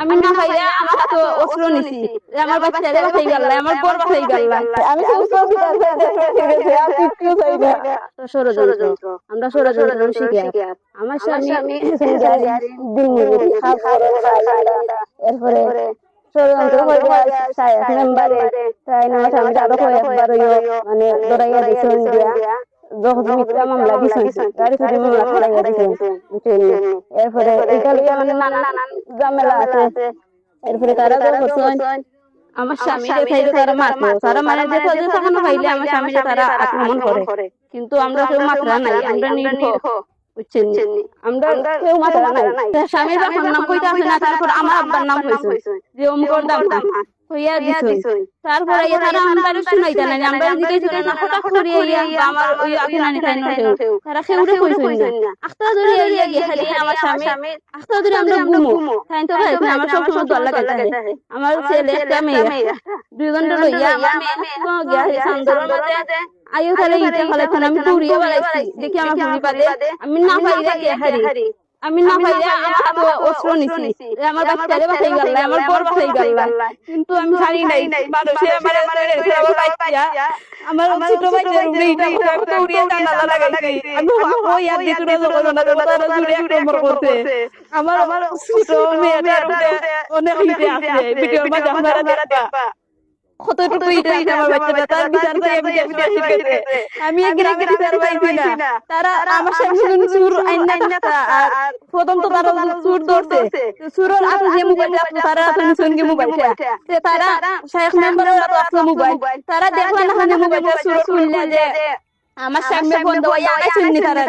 আমি না পাইয়া আমার হাতে অস্ত্র নিছি আমার বাচ্চারে বাঁচাই গেল আমার বর বাঁচাই গেল আমি শুধু কবিতা দেখে আর কিছু চাই না। ষড়যন্ত্র আমরা ষড়যন্ত্র শিখি আমার স্বামী দিন এরপরে ষড়যন্ত্র করে মেম্বারে তাই না স্বামী আরো কয়েকবার মানে দৌড়াইয়া দিয়েছেন দিয়া যখন মিথ্যা মামলা দিয়েছেন গাড়ি চুরি মামলা করাইয়া দিয়েছেন বুঝছেন। এরপরে এইটা লইয়া মানে নানান ঝামেলা আছে। এরপরে তারা করছেন আমার স্বামী তারা মারতো তারা মারা যেত তখন পাইলে আমার স্বামী তারা আক্রমণ করে কিন্তু আমরা কেউ মাত্রা নাই আমরা নির্ভর বুঝছেন আমরা কেউ মাত্রা নাই স্বামীর বাবার নাম কইতে আসে না তারপর আমার আব্বার নাম হয়েছে যে অমুকর দাম হইয়া দিছে তারপরে তারা আমরা শুনাইতা না আমরা জিজ্ঞাসা না হঠাৎ করে আমার ওই আকিনানি খাইনো তারা খেউরে কইছেন না আখতা ধরে ইয়া গিয়ে খালি আমার স্বামী আখতা ধরে আমরা ঘুমো তাই তো ভাই আমার সব সময় দল লাগাতে আমার ছেলে একটা মেয়ে দুইজন লইয়া আমার মেয়ে গিয়া সান্দরের মধ্যে আয়ো খালি ইটা খালি আমি পুরিয়ে বানাইছি দেখি আমার পুরি পাদে আমি না পাইরা গিয়ে হারি আমি না পাইরা আমার হাতে অস্ত্র নিছি আমার বাচ্চারে বাঁচাই গেল আমার বর বাঁচাই গেল কিন্তু আমি ছাড়ি নাই মানুষে আমার আমার বাচ্চা আমার ছোট বাচ্চার উপরে ইটা পুরিয়ে জানালা লাগাইছি আমি ওই আর দেখুন না তারা জুড়ে আক্রমণ করতে আমার ছোট মেয়েটার উপরে অনেক ইতে আছে ভিডিওর মাঝে আপনারা দেখবা কতটুকু ইটা আমার বাচ্চাটা তার বিচার চাই আমি শিখেছে আমি এগিয়ে বিচার পাইছি না তারা আমার সামনে চুর আইনা আর প্রথম তো তারা চুর ধরছে চুরের আগে যে মোবাইলটা তারা আপনি সঙ্গে মোবাইলটা তারা শেখ মেম্বারের তো আছে মোবাইল তারা দেখলা না মোবাইলটা চুর খুললে যে আমার সামনে বন্ধ হইয়া আইছেন নি তারা